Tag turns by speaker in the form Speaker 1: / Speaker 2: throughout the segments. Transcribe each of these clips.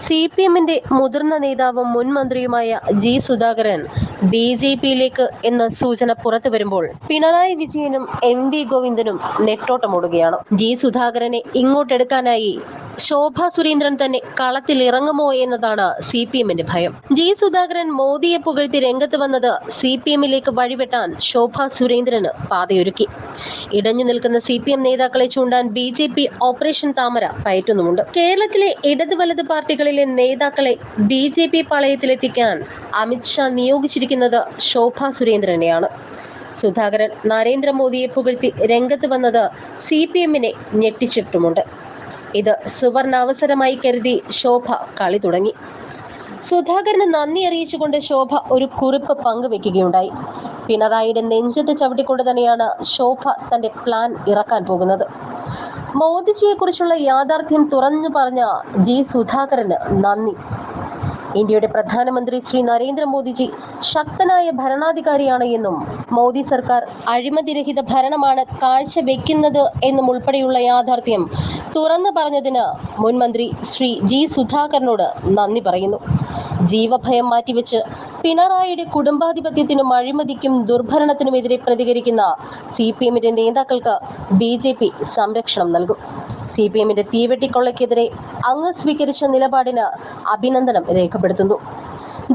Speaker 1: CPMന്റെ മുതിർന്ന നേതാവും മുൻ മന്ത്രിയുമായ ജി സുധാകരൻ BJPയിലേക്ക് എന്ന സൂചന പുറത്തു വരുമ്പോൾ പിണറായി വിജയനും MV ഗോവിന്ദനും നെട്ടോട്ടമോടുകയാണ്. ജി സുധാകരനെ ഇങ്ങോട്ടെടുക്കാനായി ശോഭ സുരേന്ദ്രൻ തന്നെ കളത്തിൽ ഇറങ്ങുമോ എന്നതാണ് CPMന്റെ ഭയം. ജി സുധാകരൻ മോദിയെ പുകഴ്ത്തി രംഗത്ത് വന്നത് CPMയിലേക്ക് വഴിവെട്ടാൻ ശോഭ സുരേന്ദ്രന് പാതയൊരുക്കി. ഇടഞ്ഞു നിൽക്കുന്ന CPM നേതാക്കളെ ചൂണ്ടാൻ BJP ഓപ്പറേഷൻ താമര പയറ്റുന്നുമുണ്ട്. കേരളത്തിലെ ഇടത് വലത് പാർട്ടികളിലെ നേതാക്കളെ BJP പാളയത്തിലെത്തിക്കാൻ അമിത്ഷാ നിയോഗിച്ചിരിക്കുന്നത് ശോഭ സുരേന്ദ്രനെയാണ്. സുധാകരൻ നരേന്ദ്രമോദിയെ പുകഴ്ത്തി രംഗത്ത് വന്നത് CPMനെ ഞെട്ടിച്ചിട്ടുമുണ്ട്. ഇത് സുവർണ അവസരമായി കരുതി ശോഭ കളി തുടങ്ങി. സുധാകരന് നന്ദി അറിയിച്ചുകൊണ്ട് ശോഭ ഒരു കുറിപ്പ് പങ്കുവെക്കുകയുണ്ടായി. പിണറായിയുടെ നെഞ്ചത്ത് ചവിട്ടിക്കൊണ്ട് തന്നെയാണ് ശോഭ തന്റെ പ്ലാൻ ഇറക്കാൻ പോകുന്നത്. മോദിജിയെക്കുറിച്ചുള്ള യാഥാർത്ഥ്യം തുറന്നു പറഞ്ഞ ജി സുധാകരന് നന്ദി. ഇന്ത്യയുടെ പ്രധാനമന്ത്രി ശ്രീ നരേന്ദ്രമോദിജി ശക്തനായ ഭരണാധികാരിയാണ് എന്നും മോദി സർക്കാർ അഴിമതിരഹിത ഭരണമാണ് കാഴ്ചവെക്കുന്നത് എന്നും ഉൾപ്പെടെയുള്ള യാഥാർത്ഥ്യം തുറന്നു പറഞ്ഞതിന് മുൻമന്ത്രി ശ്രീ ജി സുധാകരനോട് നന്ദി പറയുന്നു. ജീവഭയം മാറ്റിവെച്ച് പിണറായിയുടെ കുടുംബാധിപത്യത്തിനും അഴിമതിക്കും ദുർഭരണത്തിനുമെതിരെ പ്രതികരിക്കുന്ന CPMന്റെ നേതാക്കൾക്ക് BJP സംരക്ഷണം നൽകും. CPMന്റെ തീവെട്ടിക്കൊള്ളയ്ക്കെതിരെ അങ്ങ് സ്വീകരിച്ച നിലപാടിന് അഭിനന്ദനം രേഖപ്പെടുത്തുന്നു.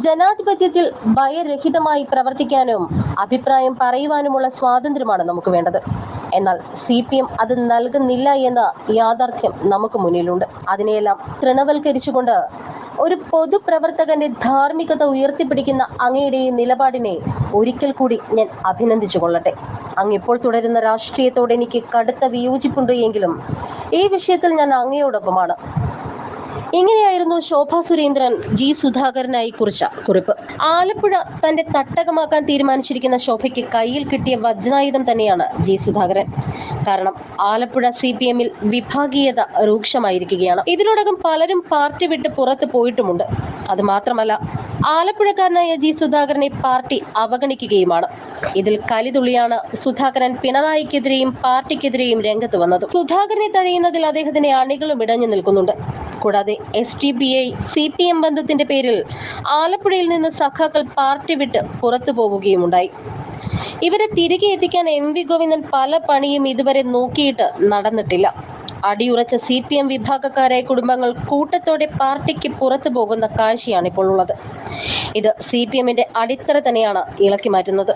Speaker 1: ജനാധിപത്യത്തിൽ ഭയരഹിതമായി പ്രവർത്തിക്കാനും അഭിപ്രായം പറയുവാനുമുള്ള സ്വാതന്ത്ര്യമാണ് നമുക്ക് വേണ്ടത്. എന്നാൽ CPM അത് നൽകുന്നില്ല എന്ന യാഥാർത്ഥ്യം നമുക്ക് മുന്നിലുണ്ട്. അതിനെയെല്ലാം തൃണവൽക്കരിച്ചുകൊണ്ട് ഒരു പൊതുപ്രവർത്തകന്റെ ധാർമ്മികത ഉയർത്തിപ്പിടിക്കുന്ന അങ്ങയുടെ നിലപാടിനെ ഒരിക്കൽ കൂടി ഞാൻ അഭിനന്ദിച്ചു കൊള്ളട്ടെ. അങ്ങിപ്പോൾ തുടരുന്ന രാഷ്ട്രീയത്തോട് എനിക്ക് കടുത്ത വിയോജിപ്പുണ്ട് എങ്കിലും ഈ വിഷയത്തിൽ ഞാൻ അങ്ങയോടൊപ്പമാണ്. ഇങ്ങനെയായിരുന്നു ശോഭ സുരേന്ദ്രൻ ജി സുധാകരനായി കുറിച്ച കുറിപ്പ്. ആലപ്പുഴ തന്റെ തട്ടകമാക്കാൻ തീരുമാനിച്ചിരിക്കുന്ന ശോഭയ്ക്ക് കയ്യിൽ കിട്ടിയ വജ്രായുധം തന്നെയാണ് ജി സുധാകരൻ. കാരണം ആലപ്പുഴ CPMൽ വിഭാഗീയത രൂക്ഷമായിരിക്കുകയാണ്. ഇതിനോടകം പലരും പാർട്ടി വിട്ട് പുറത്തു പോയിട്ടുമുണ്ട്. അത് മാത്രമല്ല, ആലപ്പുഴക്കാരനായ ജി സുധാകരനെ പാർട്ടി അവഗണിക്കുകയുമാണ്. ഇതിൽ കലിതുള്ളിയാണ് സുധാകരൻ പിണറായിക്കെതിരെയും പാർട്ടിക്കെതിരെയും രംഗത്ത് വന്നത്. സുധാകരനെ തഴയുന്നതിൽ അദ്ദേഹത്തിന്റെ അണികളും ഇടഞ്ഞു നിൽക്കുന്നുണ്ട്. കൂടാതെ SDPI CPM ബന്ധത്തിന്റെ പേരിൽ ആലപ്പുഴയിൽ നിന്ന് സഖാക്കൾ പാർട്ടി വിട്ട് പുറത്തു പോവുകയുമുണ്ടായി. ഇവരെ തിരികെ എത്തിക്കാൻ MV ഗോവിന്ദൻ പല പണിയും ഇതുവരെ നോക്കിയിട്ട് നടന്നിട്ടില്ല. അടിയുറച്ച CPM വിഭാഗക്കാരായ കുടുംബങ്ങൾ കൂട്ടത്തോടെ പാർട്ടിക്ക് പുറത്തു പോകുന്ന കാഴ്ചയാണ് ഇപ്പോൾ ഉള്ളത്. ഇത് CPMന്റെ അടിത്തറ തന്നെയാണ് ഇളക്കി മാറ്റുന്നത്.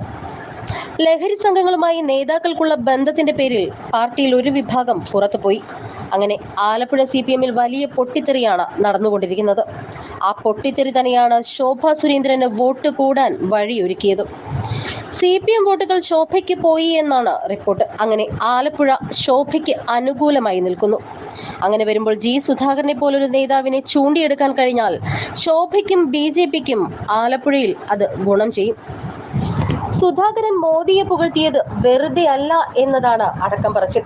Speaker 1: ലഹരി സംഘങ്ങളുമായി നേതാക്കൾക്കുള്ള ബന്ധത്തിന്റെ പേരിൽ പാർട്ടിയിൽ ഒരു വിഭാഗം പുറത്തുപോയി. അങ്ങനെ ആലപ്പുഴ CPMൽ വലിയ പൊട്ടിത്തെറിയാണ് നടന്നുകൊണ്ടിരിക്കുന്നത്. ആ പൊട്ടിത്തെറി തന്നെയാണ് ശോഭ സുരേന്ദ്രന് വോട്ട് കൂടാൻ വഴിയൊരുക്കിയത്. CPM വോട്ടുകൾ ശോഭയ്ക്ക് പോയി എന്നാണ് റിപ്പോർട്ട്. അങ്ങനെ ആലപ്പുഴ ശോഭയ്ക്ക് അനുകൂലമായി നിൽക്കുന്നു. അങ്ങനെ വരുമ്പോൾ ജി സുധാകരനെ പോലൊരു നേതാവിനെ ചൂണ്ടിയെടുക്കാൻ കഴിഞ്ഞാൽ ശോഭയ്ക്കും BJPക്കും ആലപ്പുഴയിൽ അത് ഗുണം ചെയ്യും. സുധാകരൻ മോദിയെ പുകഴ്ത്തിയത് വെറുതെ അല്ല എന്നതാണ് അടക്കം പറച്ചിൽ.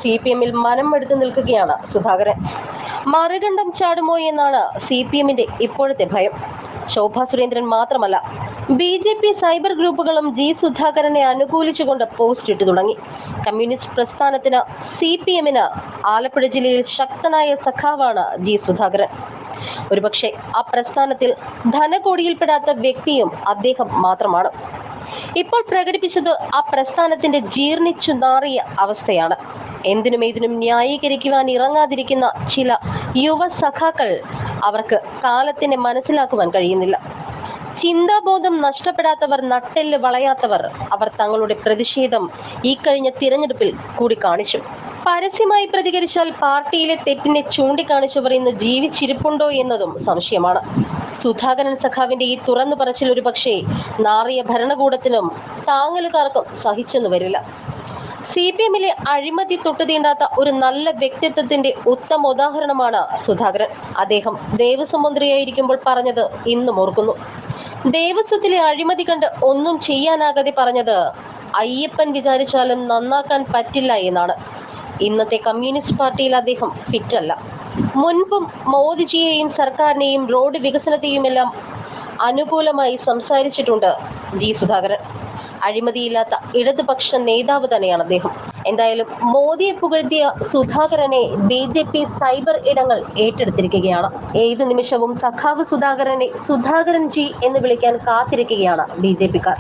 Speaker 1: CPMൽ മനം എടുത്തു നിൽക്കുകയാണ് സുധാകരൻ. മറുകണ്ഠം ചാടുമോ എന്നാണ് CPMന്റെ ഇപ്പോഴത്തെ ഭയം. ശോഭ സുരേന്ദ്രൻ മാത്രമല്ല, BJP സൈബർ ഗ്രൂപ്പുകളും ജി സുധാകരനെ അനുകൂലിച്ചുകൊണ്ട് പോസ്റ്റ് ഇട്ടു തുടങ്ങി. കമ്മ്യൂണിസ്റ്റ് പ്രസ്ഥാനത്തിന് CPMന് ആലപ്പുഴ ജില്ലയിൽ ശക്തനായ സഖാവാണ് ജി സുധാകരൻ. ഒരുപക്ഷെ ആ പ്രസ്ഥാനത്തിൽ ധനകോടിയിൽപ്പെടാത്ത വ്യക്തിയും അദ്ദേഹം മാത്രമാണ്. ഇപ്പോൾ പ്രകടിപ്പിച്ചത് ആ പ്രസ്ഥാനത്തിന്റെ ജീർണിച്ചു നാറിയ അവസ്ഥയാണ്. എന്തിനും ഏതിനും ന്യായീകരിക്കുവാൻ ഇറങ്ങാതിരിക്കുന്ന ചില യുവ സഖാക്കൾ, അവർക്ക് കാലത്തിനെ മനസ്സിലാക്കുവാൻ കഴിയുന്നില്ല. ചിന്താബോധം നഷ്ടപ്പെടാത്തവർ, നട്ടെല്ല് വളയാത്തവർ, അവർ തങ്ങളുടെ പ്രതിഷേധം ഈ കഴിഞ്ഞ തിരഞ്ഞെടുപ്പിൽ കൂടി കാണിച്ചു. പരസ്യമായി പ്രതികരിച്ചാൽ പാർട്ടിയിലെ തെറ്റിനെ ചൂണ്ടിക്കാണിച്ചവർ ഇന്ന് ജീവിച്ചിരിപ്പുണ്ടോ എന്നതും സംശയമാണ്. സുധാകരൻ സഖാവിന്റെ ഈ തുറന്നു പറച്ചിൽ ഒരു പക്ഷേ നാറിയ ഭരണകൂടത്തിനും താങ്ങലുകാർക്കും സഹിച്ചെന്നു വരില്ല. CPMലെ അഴിമതി തൊട്ടുതീണ്ടാത്ത ഒരു നല്ല വ്യക്തിത്വത്തിന്റെ ഉത്തമ ഉദാഹരണമാണ് സുധാകരൻ. അദ്ദേഹം ദേവസ്വം മന്ത്രിയായിരിക്കുമ്പോൾ പറഞ്ഞത് ഇന്നും ഓർക്കുന്നു. ദേവസ്വത്തിലെ അഴിമതി കണ്ട് ഒന്നും ചെയ്യാനാകാതെ പറഞ്ഞത് അയ്യപ്പൻ വിചാരിച്ചാലും നന്നാക്കാൻ പറ്റില്ല എന്നാണ്. ഇന്നത്തെ കമ്മ്യൂണിസ്റ്റ് പാർട്ടിയിൽ അദ്ദേഹം ഫിറ്റല്ല. മുൻപും മോദിജിയെയും സർക്കാരിനെയും റോഡ് വികസനത്തെയുമെല്ലാം അനുകൂലമായി സംസാരിച്ചിട്ടുണ്ട് ജി സുധാകരൻ. അഴിമതിയില്ലാത്ത ഇടതുപക്ഷ നേതാവ് തന്നെയാണ് അദ്ദേഹം. എന്തായാലും മോദിയെ പുകഴ്ത്തിയ സുധാകരനെ BJP സൈബർ ഇടങ്ങൾ ഏറ്റെടുത്തിരിക്കുകയാണ്. ഏത് നിമിഷവും സഖാവ് സുധാകരനെ സുധാകരൻ ജി എന്ന് വിളിക്കാൻ കാത്തിരിക്കുകയാണ് BJP-ക്കാർ.